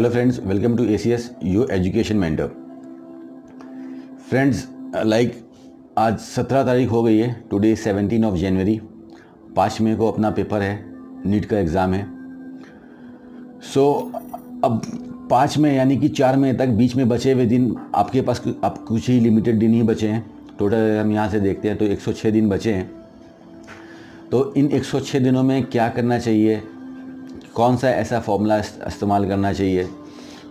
Hello friends, welcome to ACS your education mentor. Friends, आज 17 तारीख हो गई है। Today 17 of January. 5 मई को अपना पेपर है, नीट का एग्ज़ाम है। अब 5 मई यानी कि 4 मई तक बीच में बचे हुए दिन आपके पास अब कुछ ही लिमिटेड दिन ही बचे हैं। टोटल हम यहाँ से देखते हैं तो 106 दिन बचे हैं। तो इन 106 दिनों में क्या करना चाहिए, कौन सा ऐसा फॉर्मूला इस्तेमाल करना चाहिए,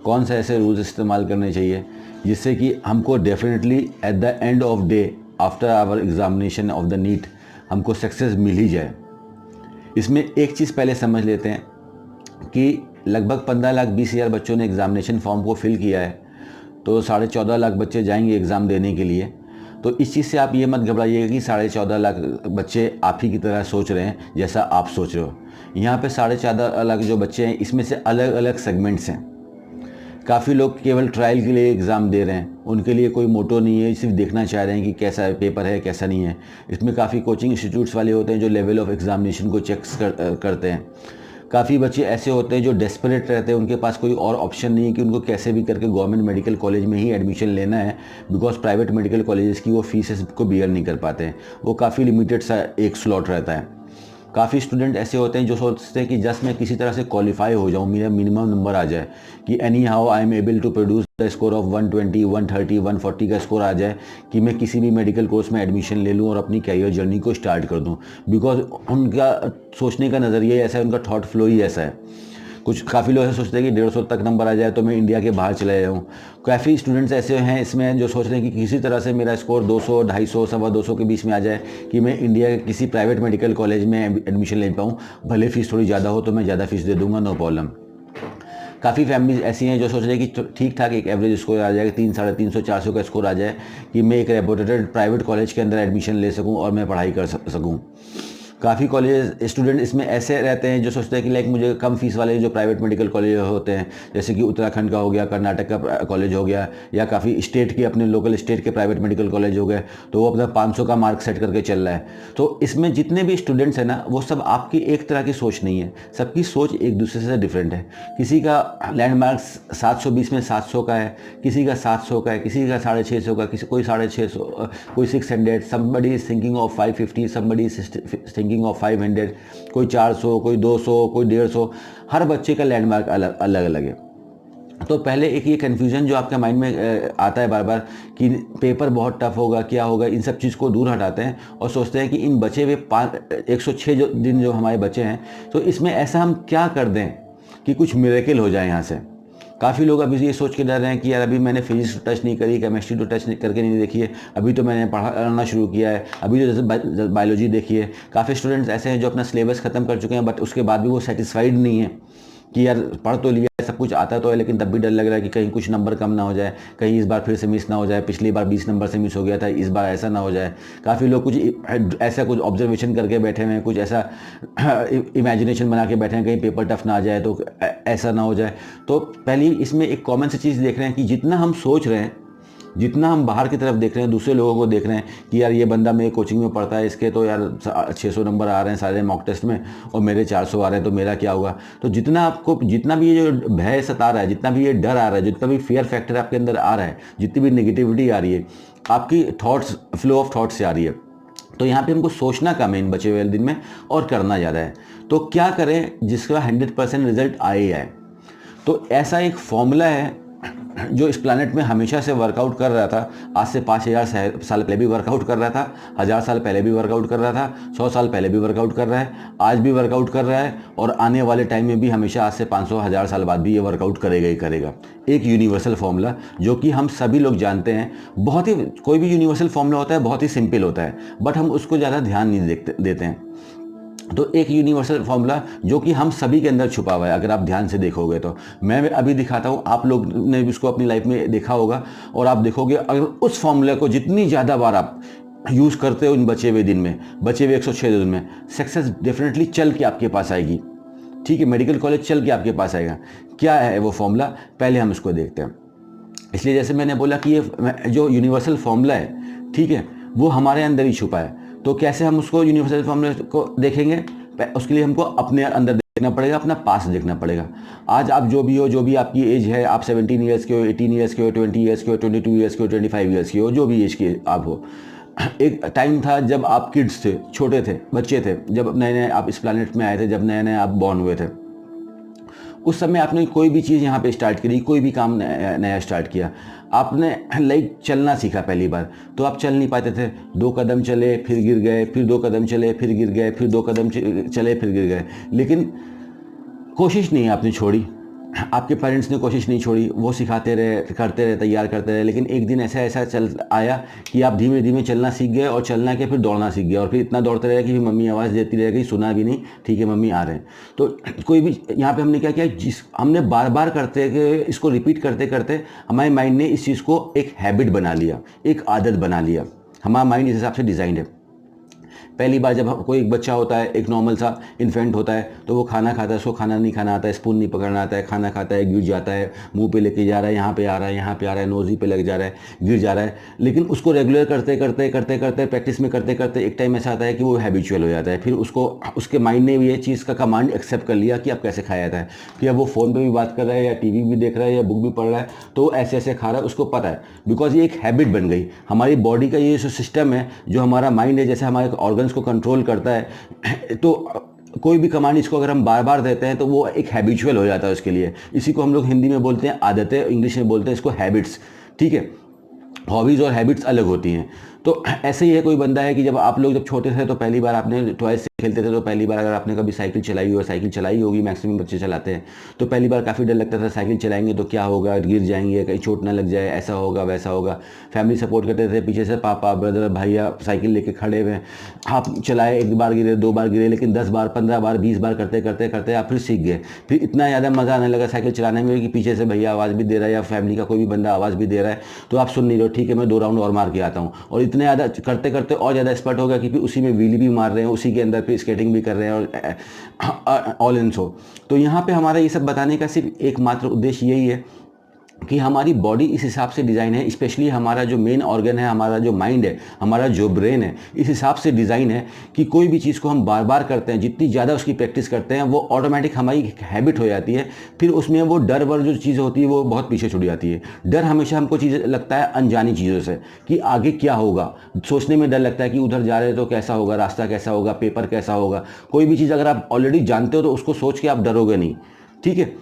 कौन सा ऐसे रूल्स इस्तेमाल करने चाहिए जिससे कि हमको definitely at the end of day after our examination of the NEET हमको सक्सेस मिल ही जाए। इसमें एक चीज़ पहले समझ लेते हैं कि लगभग 15,20,000 बच्चों ने एग्ज़ामिनेशन फॉर्म को फिल किया है, तो 14.5 लाख बच्चे जाएंगे एग्ज़ाम देने के लिए। तो इस चीज़ से आप ये मत घबराइएगा कि 14.5 लाख बच्चे आप ही की तरह सोच रहे हैं जैसा आप सोच रहे हो। यहाँ पे 14.5 लाख जो बच्चे हैं, इसमें से अलग अलग सेगमेंट्स हैं। काफ़ी लोग केवल ट्रायल के लिए एग्ज़ाम दे रहे हैं, उनके लिए कोई मोटो नहीं है, सिर्फ देखना चाह रहे हैं कि कैसा पेपर है कैसा नहीं है। इसमें काफ़ी कोचिंग इंस्टीट्यूट्स वाले होते हैं जो लेवल ऑफ एग्ज़ामिनेशन को चेक करते हैं। काफ़ी बच्चे ऐसे होते हैं जो डेस्परेट रहते हैं, उनके पास कोई और ऑप्शन नहीं है कि उनको कैसे भी करके गवर्नमेंट मेडिकल कॉलेज में ही एडमिशन लेना है, बिकॉज प्राइवेट मेडिकल कॉलेजेस की वो फीसेस को बियर नहीं कर पाते हैं। वो काफ़ी लिमिटेड सा एक स्लॉट रहता है। काफ़ी स्टूडेंट ऐसे होते हैं जो सोचते हैं कि जस्ट मैं किसी तरह से क्वालिफाई हो जाऊं, मेरा मिनिमम नंबर आ जाए, कि any how I am able to produce the score of 120, 130, 140 का स्कोर आ जाए कि मैं किसी भी मेडिकल कोर्स में एडमिशन ले लूं और अपनी कैरियर जर्नी को स्टार्ट कर दूं। बिकॉज उनका सोचने का नज़रिया ऐसा है, उनका थॉट फ्लो ही ऐसा है। काफ़ी लोग ऐसे सोचते हैं कि 150 तक नंबर आ जाए तो मैं इंडिया के बाहर चला जाऊँ। काफ़ी स्टूडेंट्स ऐसे हैं इसमें जो सोच रहे हैं कि किसी तरह से मेरा स्कोर 200, 250, 225 के बीच में आ जाए कि मैं इंडिया के किसी प्राइवेट मेडिकल कॉलेज में एडमिशन ले पाऊँ। भले फीस थोड़ी ज़्यादा हो तो मैं ज़्यादा फीस दे दूँगा, नो प्रॉब्लम। काफ़ी फैमिलीज ऐसी हैं जो सोच रहे हैं कि ठीक ठाक एक एवरेज स्कोर आ जाएगा, 300, 400 का स्कोर आ जाए कि मैं एक रेपुटेड प्राइवेट कॉलेज के अंदर एडमिशन ले सकूँ और मैं पढ़ाई कर सकूँ। काफ़ी कॉलेज स्टूडेंट इसमें ऐसे रहते हैं जो सोचते हैं कि मुझे कम फीस वाले जो प्राइवेट मेडिकल कॉलेज होते हैं, जैसे कि उत्तराखंड का हो गया, कर्नाटक का कॉलेज हो गया, या काफ़ी स्टेट के अपने लोकल स्टेट के प्राइवेट मेडिकल कॉलेज हो गए, तो वो अपना 500 का मार्क सेट करके चल रहा है। तो इसमें जितने भी स्टूडेंट्स हैं ना, वो सब आपकी एक तरह की सोच नहीं है, सबकी सोच एक दूसरे से डिफरेंट है। किसी का लैंडमार्क 720 में 700 का है, किसी का 700 का है, किसी का 650 का, कोई 650, कोई 600, somebody is thinking of 550, somebody is thinking of 500, कोई 400, कोई 200, कोई 150। हर बच्चे का लैंडमार्क अलग अलग है। तो पहले एक ये कन्फ्यूज़न जो आपके माइंड में आता है बार बार कि पेपर बहुत टफ होगा, क्या होगा, इन सब चीज़ को दूर हटाते हैं और सोचते हैं कि इन बचे हुए 106 दिन जो हमारे बचे हैं, तो इसमें ऐसा हम क्या कर दें कि कुछ मिरेकल हो जाए यहाँ से। काफ़ी लोग अभी ये सोच के डर रहे हैं कि यार अभी मैंने फिजिक्स तो टच नहीं करी, केमिस्ट्री तो टच करके नहीं देखी है, अभी तो मैंने पढ़ना शुरू किया है, अभी तो जैसे बायोलॉजी देखी है। काफ़ी स्टूडेंट्स ऐसे हैं जो अपना सिलेबस ख़त्म कर चुके हैं, बट उसके बाद भी वो सेटिस्फाइड नहीं है कि यार पढ़ तो लिया, सब कुछ आता तो है, लेकिन तब भी डर लग रहा है कि कहीं कुछ नंबर कम ना हो जाए, कहीं इस बार फिर से मिस ना हो जाए, पिछली बार 20 नंबर से मिस हो गया था, इस बार ऐसा ना हो जाए। काफ़ी लोग कुछ ऑब्जर्वेशन करके बैठे हुए हैं, कुछ ऐसा इमेजिनेशन बना के बैठे हैं कहीं पेपर टफ ना आ जाए, तो ऐसा ना हो जाए। तो पहले इसमें एक कॉमन सी चीज़ देख रहे हैं कि जितना हम सोच रहे हैं, जितना हम बाहर की तरफ देख रहे हैं, दूसरे लोगों को देख रहे हैं कि यार ये बंदा मेरे कोचिंग में पढ़ता है, इसके तो यार 600 नंबर आ रहे हैं सारे मॉक टेस्ट में और मेरे 400 आ रहे हैं, तो मेरा क्या होगा। तो जितना भी ये जो भय सता रहा है, जितना भी ये डर आ रहा है, जितना भी फियर फैक्टर आपके अंदर आ रहा है, जितनी भी नेगेटिविटी आ रही है, आपकी फ्लो ऑफ थॉट्स से आ रही है। तो यहाँ पे हमको सोचना कम है इन बचे हुए दिन में और करना ज़्यादा है। तो क्या करें जिसका 100% रिजल्ट आए। तो ऐसा एक फॉर्मूला है जो इस प्लानट में हमेशा से वर्कआउट कर रहा था। आज से 5000 साल पहले भी वर्कआउट कर रहा था, 1000 साल पहले भी वर्कआउट कर रहा था, 100 साल पहले भी वर्कआउट कर रहा है, आज भी वर्कआउट कर रहा है, और आने वाले टाइम में भी हमेशा आज से 500 1000 साल बाद भी ये वर्कआउट करेगा ही करेगा। एक यूनिवर्सल फॉर्मूला जो कि हम सभी लोग जानते हैं। बहुत ही कोई भी यूनिवर्सल फॉर्मूला होता है बहुत ही सिंपल होता है, बट हम उसको ज़्यादा ध्यान नहीं देते हैं। तो एक यूनिवर्सल फॉर्मूला जो कि हम सभी के अंदर छुपा हुआ है, अगर आप ध्यान से देखोगे तो मैं अभी दिखाता हूँ, आप लोग ने भी इसको अपनी लाइफ में देखा होगा, और आप देखोगे अगर उस फॉर्मूला को जितनी ज़्यादा बार आप यूज़ करते हो इन बचे हुए दिन में, बचे हुए 106 दिन में, सक्सेस डेफिनेटली चल के आपके पास आएगी। ठीक है, मेडिकल कॉलेज चल के आपके पास आएगा। क्या है वो फॉर्मूला, पहले हम इसको देखते हैं। इसलिए जैसे मैंने बोला कि ये जो यूनिवर्सल फॉर्मूला है, ठीक है, वो हमारे अंदर ही छुपा है। तो कैसे हम उसको यूनिवर्सल फॉर्मूला को देखेंगे, उसके लिए हमको अपने अंदर देखना पड़ेगा, अपना पास देखना पड़ेगा। आज आप जो भी हो, जो भी आपकी एज है, आप 17 ईयर्स के हो, 18 ईयर्स के हो, 20 ईयर्स के हो, 22 ईयर्स के हो, 25 ईयर्स के हो, जो भी एज के आप हो, एक टाइम था जब आप किड्स थे, छोटे थे, बच्चे थे, जब नए नए आप इस प्लानट में आए थे, जब नए नए आप बॉर्न हुए थे। उस समय आपने कोई भी चीज़ यहाँ पे स्टार्ट करी, कोई भी काम नया स्टार्ट किया, आपने लाइक चलना सीखा पहली बार, तो आप चल नहीं पाते थे। 2 कदम चले फिर गिर गए, फिर 2 कदम चले फिर गिर गए, फिर 2 कदम चले फिर गिर गए, लेकिन कोशिश नहीं आपने छोड़ी, आपके पेरेंट्स ने कोशिश नहीं छोड़ी, वो सिखाते रहे, करते रहे, तैयार करते रहे। लेकिन एक दिन ऐसा ऐसा चल आया कि आप धीमे धीमे चलना सीख गए, और चलना के फिर दौड़ना सीख गए, और फिर इतना दौड़ते रहे कि मम्मी आवाज़ देती रह गई, सुना भी नहीं, ठीक है मम्मी आ रहे हैं। तो कोई भी यहाँ पे हमने क्या किया, हमने बार बार करते इसको रिपीट करते करते हमारे माइंड ने इस चीज़ को एक हैबिट बना लिया, एक आदत बना लिया। हमारा माइंड इस हिसाब से डिज़ाइन है। पहली बार जब कोई एक बच्चा होता है, एक नॉर्मल सा इन्फेंट होता है, तो वो खाना खाता है, उसको खाना नहीं खाना आता है, स्पून नहीं पकड़ना आता है, खाना खाता है, गिर जाता है, मुंह पे लेके जा रहा है, यहाँ पे आ रहा है, यहाँ पे आ रहा है, नोज़ी पे लग जा रहा है, गिर जा रहा है। लेकिन उसको रेगुलर करते करते करते करते प्रैक्टिस में करते करते एक टाइम ऐसा आता है कि वो हैबिचुअल हो जाता है। फिर उसको उसके माइंड ने भी ये चीज़ का कमांड एक्सेप्ट कर लिया कि अब कैसे खाया जाता है। फिर अब वो फ़ोन पर भी बात कर रहा है, या टीवी भी देख रहा है, या बुक भी पढ़ रहा है, तो ऐसे ऐसे खा रहा है, उसको पता है, बिकॉज ये एक हैबिट बन गई। हमारी बॉडी का ये जो सिस्टम है, जो हमारा माइंड है, जैसे हमारे ऑर्गन्स को कंट्रोल करता है, तो कोई भी कमांड इसको अगर हम बार बार देते हैं तो वो एक हैबिचुअल हो जाता है उसके लिए। इसी को हम लोग हिंदी में बोलते हैं आदतें, इंग्लिश में बोलते हैं इसको हैबिट्स, ठीक है। हॉबीज़ और हैबिट्स अलग होती हैं। तो ऐसे ही है, कोई बंदा है कि जब आप लोग जब छोटे थे तो पहली बार आपने टॉयज से खेलते थे, तो पहली बार अगर आपने कभी साइकिल चलाई हो, साइकिल चलाई होगी, मैक्सिमम बच्चे चलाते हैं, तो पहली बार काफ़ी डर लगता था, साइकिल चलाएंगे तो क्या होगा, गिर जाएंगे, कहीं चोट ना लग जाए, ऐसा होगा वैसा होगा। फैमिली सपोर्ट करते थे, पीछे से पापा, ब्रदर, भैया साइकिल लेके खड़े हुए, आप चलाए, 1 बार गिरे, 2 बार गिरे, लेकिन 10 बार, 15 बार, 20 बार करते करते करते आप फिर सीख गए। फिर इतना ज़्यादा मज़ा आने लगा साइकिल चलाने में कि पीछे से भैया आवाज़ भी दे रहा है, या फैमिली का कोई भी बंदा आवाज़ भी दे रहा है, तो आप सुन नहीं रहे हो, ठीक है मैं 2 राउंड और मार के आता हूँ। और इतने ज़्यादा करते करते और ज़्यादा एक्सपर्ट हो गया कि फिर उसी में व्हील भी मार रहे हैं, उसी के अंदर फिर स्केटिंग भी कर रहे हैं, और ऑल इन सो। तो यहाँ पे हमारा ये सब बताने का सिर्फ एकमात्र उद्देश्य यही है कि हमारी बॉडी इस हिसाब से डिज़ाइन है, स्पेशली हमारा जो मेन ऑर्गन है, हमारा जो माइंड है, हमारा जो ब्रेन है, इस हिसाब से डिज़ाइन है कि कोई भी चीज़ को हम बार बार करते हैं, जितनी ज़्यादा उसकी प्रैक्टिस करते हैं, वो ऑटोमेटिक हमारी हैबिट हो जाती है। फिर उसमें वो डर वर जो चीज़ होती है वो बहुत पीछे छूट जाती है। डर हमेशा हमको चीज़ लगता है अनजानी चीज़ों से, कि आगे क्या होगा, सोचने में डर लगता है कि उधर जा रहे हैं तो कैसा होगा, रास्ता कैसा होगा, पेपर कैसा होगा। कोई भी चीज़ अगर आप ऑलरेडी जानते हो तो उसको सोच के आप डरोगे नहीं, ठीक है।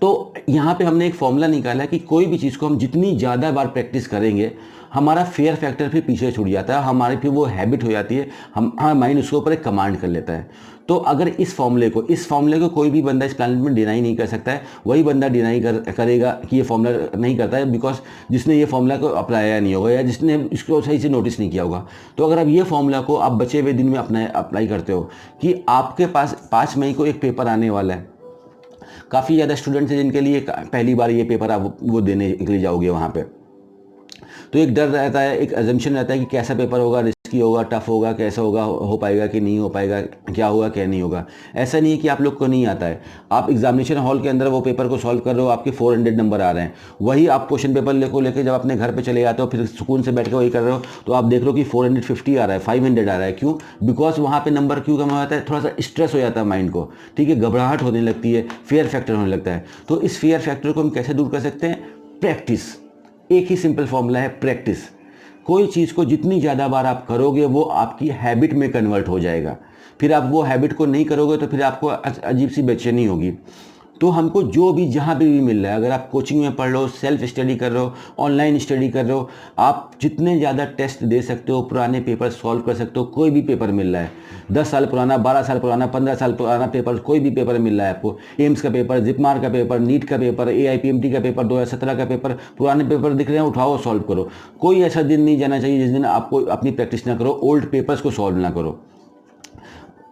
तो यहाँ पे हमने एक फॉर्मूला निकाला है कि कोई भी चीज़ को हम जितनी ज़्यादा बार प्रैक्टिस करेंगे, हमारा फेयर फैक्टर फिर पीछे छूट जाता है, हमारी फिर वो हैबिट हो जाती है, हमारा माइंड उसके ऊपर एक कमांड कर लेता है। तो अगर इस फॉर्मूले को कोई भी बंदा इस प्लानट में डिनाई नहीं कर सकता है, वही बंदा डिनाई करेगा कि ये फॉर्मूला नहीं करता है, बिकॉज जिसने ये फॉर्मूला को अप्लाई नहीं होगा, या जिसने इसको सही से नोटिस नहीं किया होगा। तो अगर आप ये फॉर्मूला को आप बचे हुए दिन में अप्लाई करते हो कि आपके पास 5 मई को एक पेपर आने वाला है, काफ़ी ज़्यादा स्टूडेंट्स हैं जिनके लिए पहली बार ये पेपर आप वो देने के लिए जाओगे वहाँ पे, तो एक डर रहता है, एक अजम्पशन रहता है कि कैसा पेपर होगा, रिस्की होगा, टफ होगा, कैसा होगा, हो पाएगा कि नहीं हो पाएगा, क्या होगा क्या नहीं होगा। ऐसा नहीं है कि आप लोग को नहीं आता है, आप एग्जामिनेशन हॉल के अंदर वो पेपर को सॉल्व कर रहे हो, आपके 400 नंबर आ रहे हैं, वही आप क्वेश्चन पेपर लेके जब अपने घर पर चले जाते हो, फिर सुकून से बैठ के वही कर रहे हो, तो आप देख रहे हो कि 450 आ रहा है, 500 आ रहा है। क्यों? बिकॉज वहाँ पर नंबर क्यों कम हो जाता है, थोड़ा सा स्ट्रेस हो जाता है माइंड को, ठीक है, घबराहट होने लगती है, फियर फैक्टर होने लगता है। तो इस फियर फैक्टर को हम कैसे दूर कर सकते हैं? प्रैक्टिस। एक ही सिंपल फॉर्मूला है, प्रैक्टिस। कोई चीज़ को जितनी ज़्यादा बार आप करोगे वो आपकी हैबिट में कन्वर्ट हो जाएगा। फिर आप वो हैबिट को नहीं करोगे तो फिर आपको अजीब सी बेचैनी होगी। तो हमको जो भी जहाँ पे भी मिल रहा है, अगर आप कोचिंग में पढ़ रहे हो, सेल्फ स्टडी कर रहे हो, ऑनलाइन स्टडी कर रहे हो, आप जितने ज़्यादा टेस्ट दे सकते हो, पुराने पेपर सॉल्व कर सकते हो, कोई भी पेपर मिल रहा है, 10 साल पुराना, 12 साल पुराना, 15 साल पुराना पेपर, कोई भी पेपर मिल रहा है आपको, एम्स का पेपर, जिपमार का पेपर, नीट का पेपर, AIPMT का पेपर, 2017 का पेपर, पुराने पेपर दिख रहे हैं, उठाओ सॉल्व करो। कोई ऐसा दिन नहीं जाना चाहिए जिस दिन आपको अपनी प्रैक्टिस ना करो, ओल्ड पेपर्स को सॉल्व ना करो।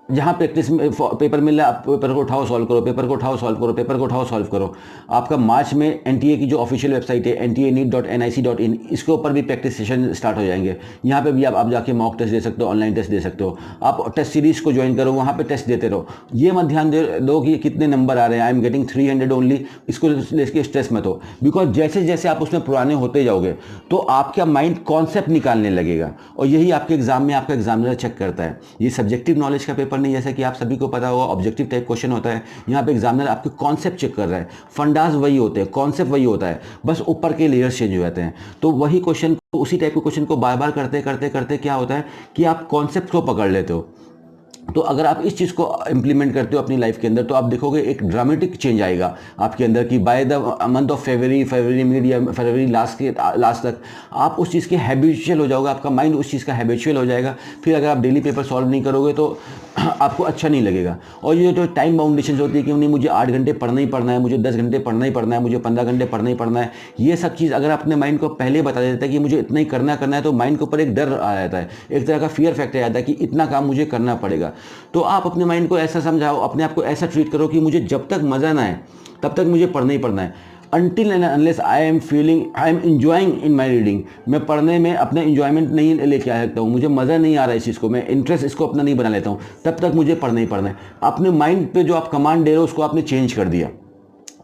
जहाँ प्रैक्टिस में पेपर मिल रहा है, आप पेपर को उठाओ सॉल्व करो, पेपर को उठाओ सॉल्व करो, पेपर को उठाओ सॉल्व करो। आपका मार्च में NTA की जो ऑफिशियल वेबसाइट है ntaneet.nic.in, इसके ऊपर भी प्रैक्टिस सेशन स्टार्ट हो जाएंगे। यहाँ पे भी आप जाके मॉक टेस्ट दे सकते हो, ऑनलाइन टेस्ट दे सकते हो। आप टेस्ट सीरीज को ज्वाइन करो, वहाँ पे टेस्ट देते रहो। ये मत ध्यान दो कि कितने नंबर आ रहे हैं, आई एम गेटिंग 300 ओनली, इसको लेके स्ट्रेस मत हो। बिकॉज जैसे जैसे आप उसमें पुराने होते जाओगे तो आपका माइंड कॉन्सेप्ट निकालने लगेगा, और यही आपके एग्जाम में आपका एग्जामिनर चेक करता है। ये सब्जेक्टिव नॉलेज का पेपर पेपर नहीं, जैसे कि आप सभी को पता होगा ऑब्जेक्टिव टाइप क्वेश्चन होता है। यहाँ पे एग्जामिनर आपके कॉन्सेप्ट चेक कर रहा है, फंडास वही होते हैं, कॉन्सेप्ट वही होता है, बस ऊपर के लेयर्स चेंज हो जाते हैं। तो वही क्वेश्चन को, उसी टाइप के क्वेश्चन को बार बार करते करते करते क्या होता है कि आप कॉन्सेप्ट को पकड़ लेते हो। तो अगर आप इस चीज़ को इम्प्लीमेंट करते हो अपनी लाइफ के अंदर, तो आप देखोगे एक ड्रामेटिक चेंज आएगा आपके अंदर कि by the month of February mid या फरवरी लास्ट तक आप उस चीज़ के हैबिचुअल हो जाओगे, आपका माइंड उस चीज़ का हैबिचुअल हो जाएगा। फिर अगर आप डेली पेपर सॉल्व नहीं करोगे तो आपको अच्छा नहीं लगेगा। और ये जो टाइम बाउंडेशन होती है कि नहीं मुझे 8 घंटे पढ़ना ही पढ़ना है, मुझे 10 घंटे पढ़ना ही पढ़ना है, मुझे 15 घंटे पढ़ना ही पढ़ना है, ये सब चीज़ अगर अपने माइंड को पहले बता देता है कि मुझे इतना ही करना है, तो माइंड के ऊपर एक डर आ जाता है, एक तरह का फियर फैक्टर आ जाता है कि इतना काम मुझे करना पड़ेगा। तो आप अपने माइंड को ऐसा समझाओ, अपने आप को ऐसा ट्रीट करो कि मुझे जब तक मज़ा ना आए तब तक मुझे पढ़ना ही पढ़ना है। Until and unless I am enjoying in my reading, मैं पढ़ने में अपना इंजॉयमेंट नहीं लेके आ सकता हूँ, मुझे मज़ा नहीं आ रहा है इस चीज़ को, मैं इंटरेस्ट इसको अपना नहीं बना लेता हूँ, तब तक मुझे पढ़ना ही पढ़ना है। अपने माइंड पे जो आप कमांड दे रहे हो उसको आपने चेंज कर दिया।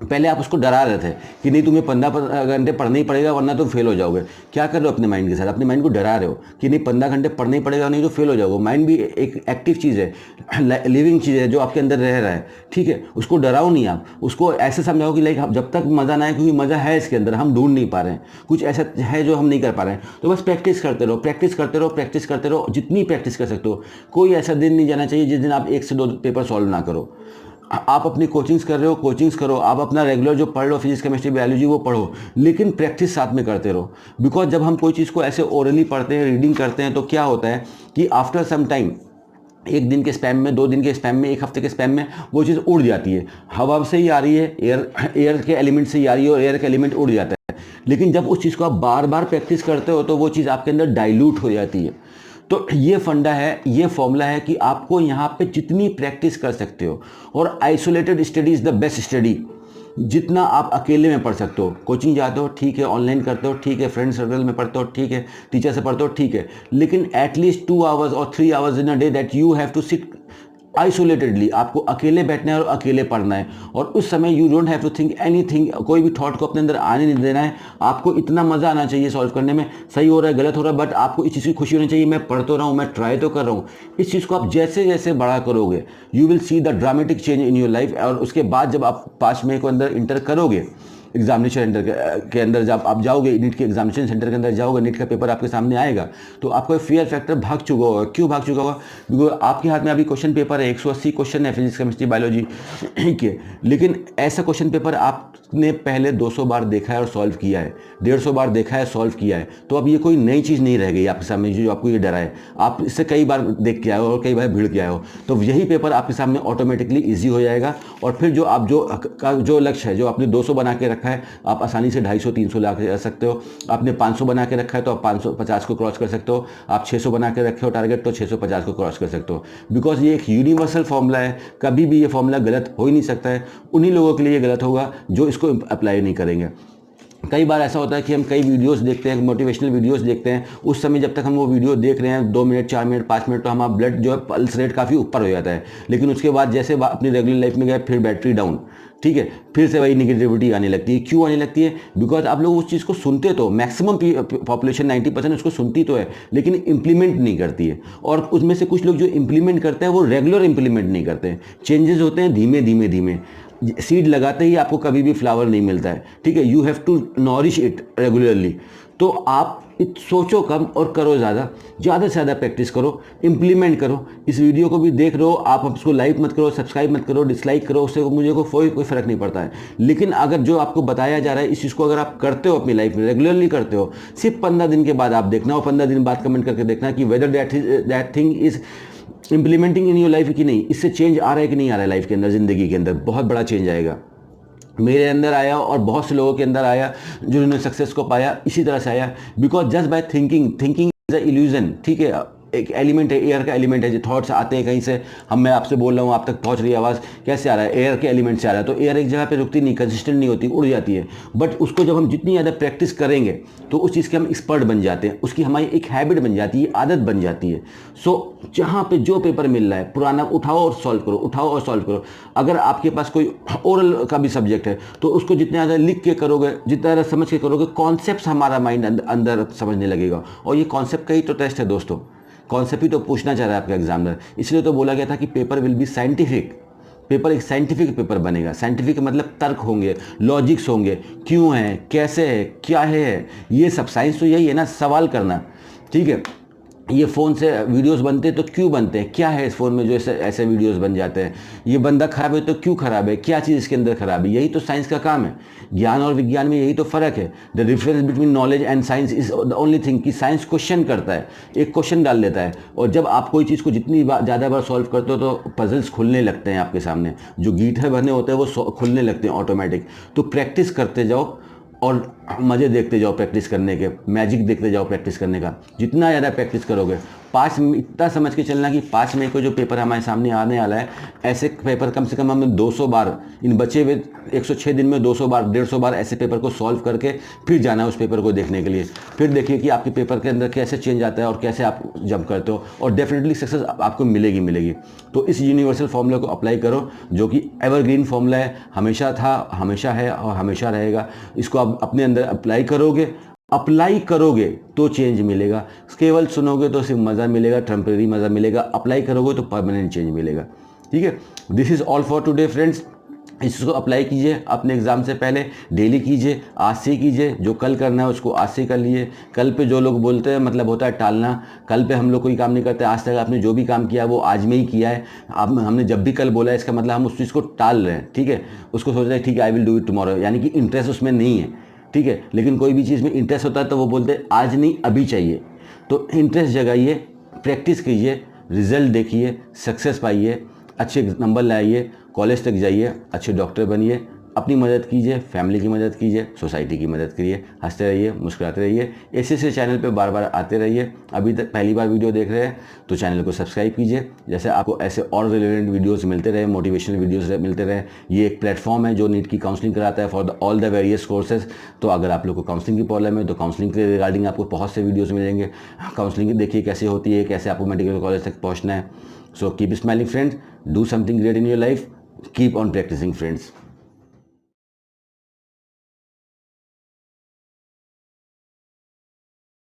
पहले आप उसको डरा रहे थे कि नहीं तुम्हें 15 घंटे पढ़ना ही पड़ेगा वरना तुम फेल हो जाओगे। क्या कर रहे हो अपने माइंड के साथ? अपने माइंड को डरा रहे हो कि नहीं 15 घंटे पढ़ना ही पड़ेगा, नहीं तो फेल हो जाओगे। माइंड भी एक एक्टिव चीज़ है, लिविंग चीज़ है जो आपके अंदर रह रहा है, ठीक है। उसको डराओ नहीं, आप उसको ऐसे समझाओ कि लाइक जब तक मज़ा ना आए, क्योंकि मज़ा है इसके अंदर, हम ढूंढ नहीं पा रहे हैं, कुछ ऐसा है जो हम नहीं कर पा रहे हैं। तो बस प्रैक्टिस करते रहो, प्रैक्टिस करते रहो, प्रैक्टिस करते रहो, जितनी प्रैक्टिस कर सकते हो। कोई ऐसा दिन नहीं जाना चाहिए जिस दिन आप 1 से 2 पेपर सॉल्व ना करो। आप अपनी कोचिंग्स कर रहे हो, कोचिंग्स करो, आप अपना रेगुलर जो पढ़ लो फिजिक्स केमिस्ट्री बायोलॉजी वो पढ़ो, लेकिन प्रैक्टिस साथ में करते रहो। बिकॉज जब हम कोई चीज़ को ऐसे ओरली पढ़ते हैं, रीडिंग करते हैं, तो क्या होता है कि आफ्टर सम टाइम, 1 दिन के स्पैम में, 2 दिन के स्पैम में, 1 हफ्ते के स्पैम में वो चीज़ उड़ जाती है। हवा से ही आ रही है, एयर के एलिमेंट से ही आ रही है और एयर का एलिमेंट उड़ जाता है। लेकिन जब उस चीज़ को आप बार बार प्रैक्टिस करते हो तो वो चीज़ आपके अंदर डाइल्यूट हो जाती है। तो ये फंडा है, ये फॉर्मूला है कि आपको यहाँ पे जितनी प्रैक्टिस कर सकते हो, और isolated study is the best study. जितना आप अकेले में पढ़ सकते हो, कोचिंग जाते हो ठीक है, ऑनलाइन करते हो ठीक है, फ्रेंड सर्कल में पढ़ते हो ठीक है, टीचर से पढ़ते हो ठीक है, लेकिन एटलीस्ट 2 आवर्स और 3 hours in a day that you have to sit isolatedly. आपको अकेले बैठना है और अकेले पढ़ना है, और उस समय you don't have to think anything, कोई भी थॉट को अपने अंदर आने नहीं देना है। आपको इतना मज़ा आना चाहिए सॉल्व करने में, सही हो रहा है गलत हो रहा है, बट आपको इस चीज़ की खुशी होनी चाहिए, मैं पढ़ तो रहा हूँ, मैं ट्राई तो कर रहा हूँ। इस चीज़ को आप जैसे जैसे बड़ा करोगे you will see the dramatic change in your life. और उसके बाद जब आप 5 मई को अंदर इंटर करोगे एग्जामिनेशन सेंटर के अंदर, जब आप जाओगे नीट के एग्जामिनेशन सेंटर के अंदर जाओगे, नीट का पेपर आपके सामने आएगा, तो आपका फियर फैक्टर भाग चुका होगा। क्यों भाग चुका होगा? बिकॉज आपके हाथ में अभी क्वेश्चन पेपर है, 180 क्वेश्चन है फिजिक्स केमिस्ट्री बायोलॉजी के, लेकिन ऐसा क्वेश्चन पेपर आपने पहले 200 बार देखा है और सॉल्व किया है, 150 बार देखा है सॉल्व किया है। तो अब ये कोई नई चीज़ नहीं रह गई आपके सामने जो आपको ये डरा है, आप इससे कई बार देख के आए हो और कई बार भिड़ के आए हो। तो यही पेपर आपके सामने ऑटोमेटिकली ईजी हो जाएगा, और फिर जो आप जो लक्ष्य है, जो आपने 200 बना के रखा है, आप आसानी से 250-300 ला के सकते हो। आपने 500 बना के रखा है तो आप 550 को क्रॉस कर सकते हो। आप 600 बना के रखे हो टारगेट तो 650 को क्रॉस कर सकते हो। बिकॉज ये एक यूनिवर्सल फॉर्मूला है, कभी भी ये फॉर्मूला गलत हो ही नहीं सकता है। उन्हीं लोगों के लिए ये गलत होगा जो इसको अप्लाई नहीं करेंगे। कई बार ऐसा होता है कि हम कई वीडियोस देखते हैं, मोटिवेशनल वीडियोस देखते हैं, उस समय जब तक हम वो वीडियो देख रहे हैं 2 मिनट 4 मिनट 5 मिनट, तो हमारा ब्लड जो है पल्स रेट काफ़ी ऊपर हो जाता है। लेकिन उसके बाद जैसे अपनी रेगुलर लाइफ में गए फिर बैटरी डाउन, ठीक है, फिर से वही निगेटिविटी आने लगती है। क्यों आने लगती है? बिकॉज आप लोग उस चीज़ को सुनते तो, मैक्सिमम पॉपुलेशन 90% उसको सुनती तो है, लेकिन इंप्लीमेंट नहीं करती है। और उसमें से कुछ लोग जो इंप्लीमेंट करते हैं वो रेगुलर इंप्लीमेंट नहीं करते हैं। चेंजेस होते हैं धीमे धीमे धीमे। सीड लगाते ही आपको कभी भी फ्लावर नहीं मिलता है, ठीक है। You have to nourish it regularly. तो आप सोचो कम और करो ज़्यादा से ज़्यादा प्रैक्टिस करो, इंप्लीमेंट करो। इस वीडियो को भी देख रहे हो आप, उसको लाइक मत करो, सब्सक्राइब मत करो, डिसलाइक करो, उससे मुझे कोई फ़र्क नहीं पड़ता है। लेकिन अगर जो आपको बताया जा रहा है इस चीज़ को अगर आप करते हो अपनी लाइफ में, रेगुलरली करते हो, सिर्फ 15 दिन के बाद आप देखना, और 15 दिन बाद कमेंट करके देखना कि whether that thing is implementing in your life कि नहीं, इससे चेंज आ रहा है कि नहीं आ रहा है लाइफ के अंदर, ज़िंदगी के अंदर बहुत बड़ा चेंज आएगा। मेरे अंदर आया और बहुत से लोगों के अंदर आया जिन्होंने सक्सेस को पाया, इसी तरह से आया। Because just by thinking is a illusion, ठीक है। एक एलिमेंट है, एयर का एलिमेंट है, जो थॉट्स आते हैं कहीं से, मैं आपसे बोल रहा हूँ आप तक पहुँच रही है आवाज़, कैसे आ रहा है? एयर के एलिमेंट से आ रहा है। तो एयर एक जगह पे रुकती नहीं, कंसिस्टेंट नहीं होती, उड़ जाती है। बट उसको जब हम जितनी ज़्यादा प्रैक्टिस करेंगे तो उस चीज़ के हम एक्सपर्ट बन जाते हैं, उसकी हमारी एक हैबिट बन जाती है, आदत बन जाती है। सो जहाँ पे जो पेपर मिल रहा है पुराना उठाओ और सॉल्व करो, उठाओ और सॉल्व करो। अगर आपके पास कोई ओरल का भी सब्जेक्ट है तो उसको जितना ज़्यादा लिख के करोगे, जितना ज़्यादा समझ के करोगे, कॉन्सेप्ट हमारा माइंड अंदर समझने लगेगा। और ये कॉन्सेप्ट का ही तो टेस्ट है दोस्तों, कॉन्सेप्ट ही तो पूछना चाह रहा है आपका एग्जामिनर। इसलिए तो बोला गया था कि paper will be scientific, paper एक साइंटिफिक पेपर बनेगा। साइंटिफिक मतलब तर्क होंगे, लॉजिक्स होंगे, क्यों है, कैसे है, क्या है, ये सब साइंस तो यही है ना, सवाल करना। ठीक है, ये फ़ोन से वीडियोस बनते हैं तो क्यों बनते हैं, क्या है इस फ़ोन में जो ऐसे ऐसे वीडियोस बन जाते हैं, ये बंदा खराब है तो क्यों खराब है, क्या चीज़ इसके अंदर खराब है, यही तो साइंस का काम है। ज्ञान और विज्ञान में यही तो फ़र्क है। The difference between knowledge and science is the only thing कि साइंस क्वेश्चन करता है, एक क्वेश्चन डाल देता है, और जब आप कोई चीज़ को जितनी ज़्यादा बार सॉल्व करते हो तो पजल्स खुलने लगते हैं आपके सामने, जो गीठे बने होते हैं वो खुलने लगते हैं ऑटोमेटिक। तो प्रैक्टिस करते जाओ और मज़े देखते जाओ प्रैक्टिस करने के, मैजिक देखते जाओ प्रैक्टिस करने का। जितना ज़्यादा प्रैक्टिस करोगे, 5 में इतना समझ के चलना कि 5 मई को जो पेपर हमारे सामने आने वाला है, ऐसे पेपर कम से कम हमें 200 बार, इन बचे हुए 106 दिन में 200 बार 150 बार ऐसे पेपर को सॉल्व करके फिर जाना है उस पेपर को देखने के लिए। फिर देखिए कि आपके पेपर के अंदर कैसे चेंज आता है और कैसे आप जंप करते हो, और डेफिनेटली सक्सेस आपको मिलेगी। तो इस यूनिवर्सल फॉर्मूला को अप्लाई करो, जो कि एवरग्रीन फॉर्मूला है, हमेशा था, हमेशा है और हमेशा रहेगा। इसको आप अपने अंदर अप्लाई करोगे तो चेंज मिलेगा। केवल सुनोगे तो सिर्फ मज़ा मिलेगा, टेम्परेरी मज़ा मिलेगा, अप्लाई करोगे तो परमानेंट चेंज मिलेगा। ठीक है, this is all for today friends. इसको अप्लाई कीजिए अपने एग्ज़ाम से पहले, डेली कीजिए, आज से कीजिए, जो कल करना है उसको आज से कर लिए। कल पे जो लोग बोलते हैं मतलब होता है टालना, कल पे हम लोग कोई काम नहीं करते, आज तक आपने जो भी काम किया वो आज में ही किया है। अब हमने जब भी कल बोला है इसका मतलब हम उस चीज़ को टाल रहे हैं। ठीक है, उसको सोच रहे हैं ठीक है I will do it tomorrow, यानी कि इंटरेस्ट उसमें नहीं है। ठीक है, लेकिन कोई भी चीज़ में इंटरेस्ट होता है तो वो बोलते हैं आज नहीं अभी चाहिए। तो इंटरेस्ट जगाइए, प्रैक्टिस कीजिए, रिजल्ट देखिए, सक्सेस पाइए, अच्छे नंबर लाइए, कॉलेज तक जाइए, अच्छे डॉक्टर बनिए, अपनी मदद कीजिए, फैमिली की मदद कीजिए, सोसाइटी की मदद करिए, हंसते रहिए, मुस्कुराते रहिए। ऐसे चैनल पे बार बार आते रहिए। अभी तक पहली बार वीडियो देख रहे हैं तो चैनल को सब्सक्राइब कीजिए, जैसे आपको ऐसे और रिलेवेंट वीडियोस मिलते रहे, मोटिवेशनल वीडियोस मिलते रहे। ये एक प्लेटफॉर्म है जो नीट की काउंसलिंग कराता है for all the various courses. तो अगर आप लोग को काउंसलिंग की प्रॉब्लम है तो काउंसलिंग के रिगार्डिंग आपको बहुत से वीडियोज़ मिलेंगे। काउंसलिंग देखिए कैसे होती है, कैसे आपको मेडिकल कॉलेज तक पहुँचना है। So keep smiling friends, do something great in your life, keep on practicing friends.